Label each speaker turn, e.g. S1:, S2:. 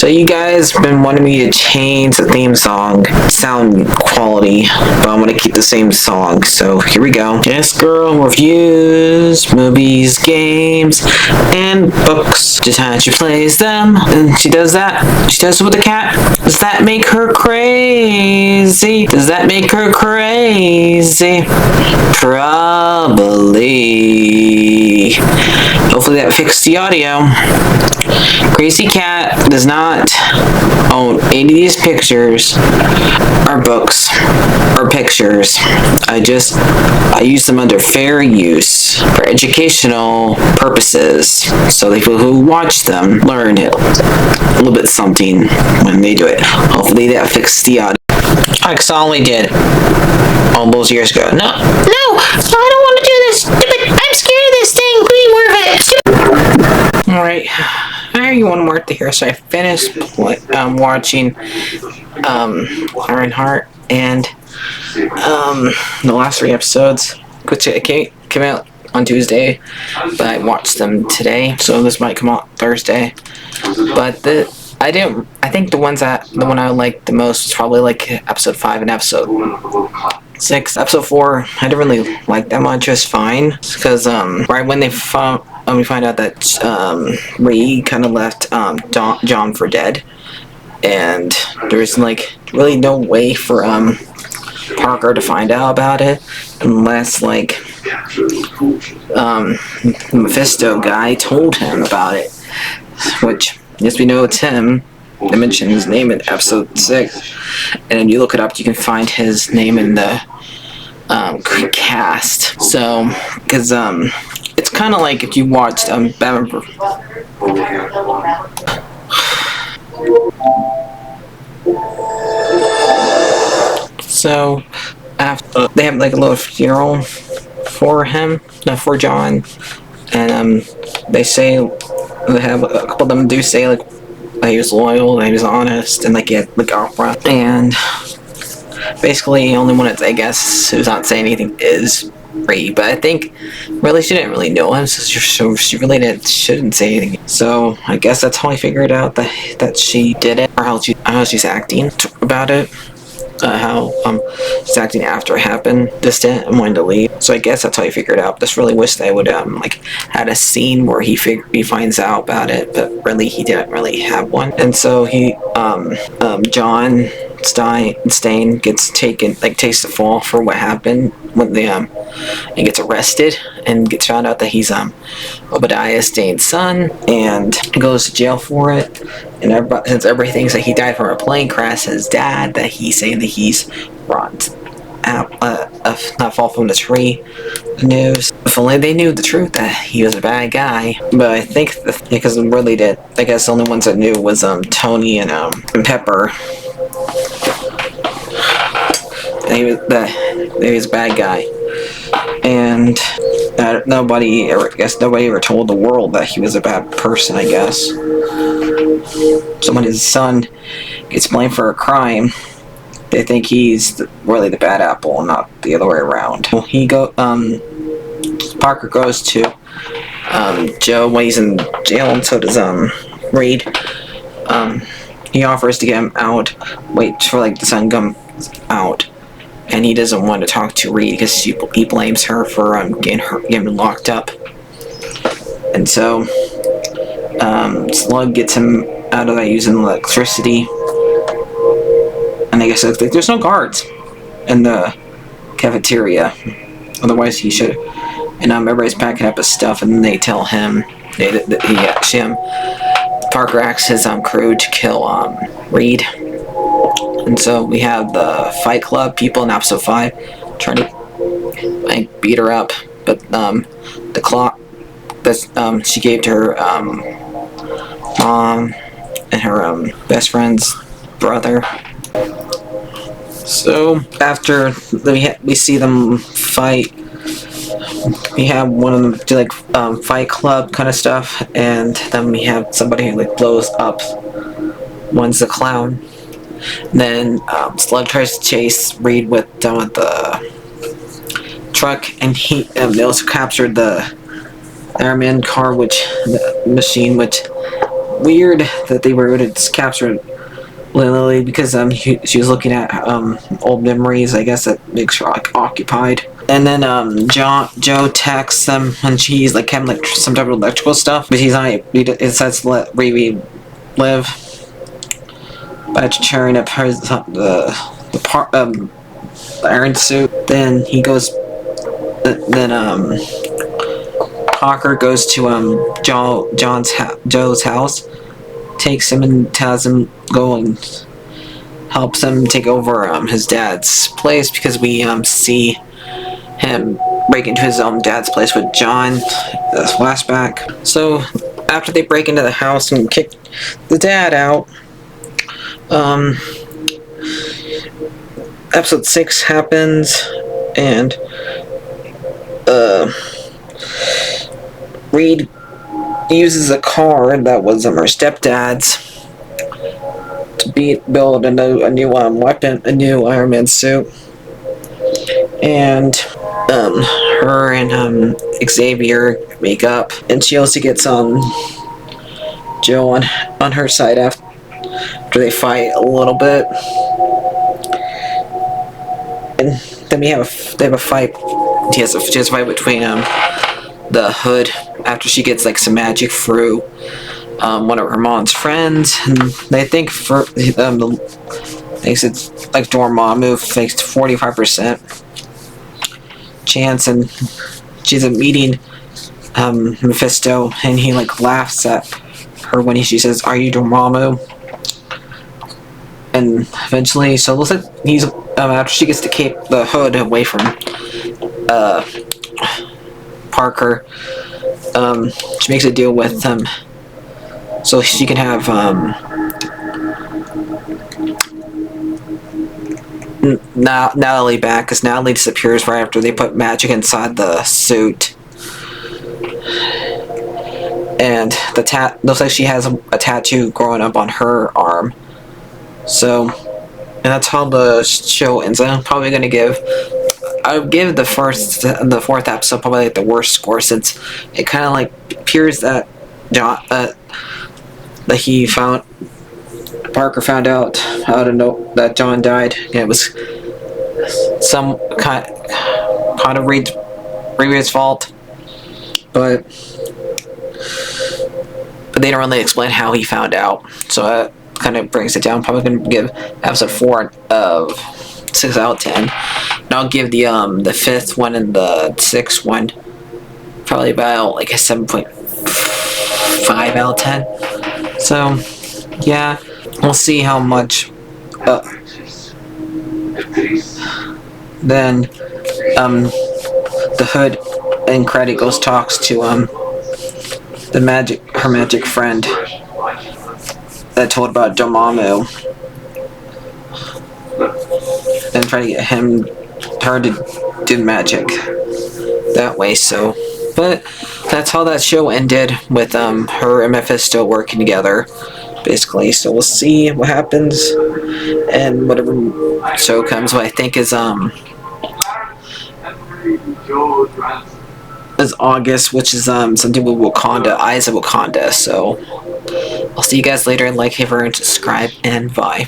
S1: So you guys been wanting me to change the theme song sound quality, but I'm gonna keep the same song. So here we go. This girl reviews movies, games, and books. Just how she plays them, and she does that. She does it with the cat. Does that make her crazy? Does that make her crazy? Probably. Hopefully that fixed the audio. Crazy Cat does not own any of these pictures or books or pictures. I use them under fair use for educational purposes, so the people who watch them learn a little bit something when they do it. Hopefully that fixed the audio. I only did all those years ago. No, I don't want to do this. I'm scared of this thing. Please move it. All right. I hear you want more to hear, so I finished watching Ironheart and the last 3 episodes, which came out on Tuesday, but I watched them today, so this might come out Thursday. But I think the one I liked the most was probably like episode 5 and episode 6. Episode 4 I didn't really like that much. It was fine because right when we find out that Ree kind of left John for dead, and there's like really no way for Parker to find out about it unless like Mephisto guy told him about it, which yes, we know it's him. They mention his name in episode 6, and then you look it up, you can find his name in the cast. So because it's kind of like if you watched Batman. So after they have like a little funeral for him, for John, and they have a couple of them do say like that he was loyal, that he was honest, and like he had like opera, and basically the only one that's, I guess, who's not saying anything is Ree, but I think really she didn't really know him, so she really shouldn't say anything. So I guess that's how I figured out that she did it, or how she's acting about it. How she's acting after it happened, distant and wanting to leave. So I guess that's how I figured it out. Just really wish they would like had a scene where he finds out about it, but really he didn't really have one. And so John Stain gets takes the fall for what happened when and gets arrested and gets found out that he's Obadiah Stain's son, and goes to jail for it. And since everybody thinks that he died from a plane crash, his dad, that he's saying that he's not fall from the tree. The news. If only they knew the truth that he was a bad guy. But I think because really did. I guess the only ones that knew was Tony and Pepper. He was a bad guy, and nobody ever told the world that he was a bad person. I guess. So when his son gets blamed for a crime, they think he's really the bad apple, not the other way around. Parker goes to Joe when he's in jail, and so does Reed. He offers to get him out, wait for like the sun comes out, and he doesn't want to talk to Reed because he blames her for getting locked up. And so Slug gets him out of that using electricity. And I guess there's no guards in the cafeteria, otherwise he should. And everybody's packing up his stuff, and then they tell him Parker asks his crew to kill Reed. And so we have the Fight Club people in episode 5 trying to beat her up, but the clock that she gave to her mom and her best friend's brother. So after we see them fight, we have one of them do like Fight Club kind of stuff, and then we have somebody who like blows up. One's the clown. And then Slug tries to chase Reed with the truck, and they also captured the Airman car, the machine, which weird that they were able to capture Lily because she was looking at old memories. I guess that makes her occupied. And then Joe texts them and she's like having like some type of electrical stuff, but he's not. He decides to let Riri live by tearing up her the iron suit. Then he goes. Then Hawker goes to Joe's house, takes him and tells him go and helps him take over his dad's place because we see him break into his own dad's place with John. Flashback. So after they break into the house and kick the dad out, episode 6 happens and Reed uses a car that was her stepdad's to build a new weapon, a new Iron Man suit, and her and Xavier make up, and she also gets Joe on her side after they fight a little bit, and then they have a fight. She has a fight between the Hood after she gets like some magic through one of her mom's friends, and they think for thinks it's like Dormammu thinks 45% chance, and she's meeting Mephisto, and he like laughs at her when she says, "Are you Dormammu?" And eventually, so it looks like he's after she gets the Hood away from Parker, she makes a deal with him so she can have Natalie back, because Natalie disappears right after they put magic inside the suit, and looks like she has a tattoo growing up on her arm. So, and that's how the show ends. I'm probably gonna I would give the fourth episode probably like the worst score, since it kind of like appears that Parker found out how to know that John died. And it was some kind of Riri's fault, but they don't really explain how he found out. So that kind of brings it down. Probably gonna give episode 4 of 6 out of 10. And I'll give the 5th one and the 6th one probably about like a 7.5 out of 10. So yeah, we'll see how much. Then the Hood and Credit goes talks to her magic friend that told about Dormammu, and try to get her to do magic that way. So, but that's how that show ended, with her and Mephisto working together, basically. So we'll see what happens, and whatever show comes, what I think is August, which is something with Wakanda, Eyes of Wakanda. So I'll see you guys later. Like, favorite, and subscribe, and bye.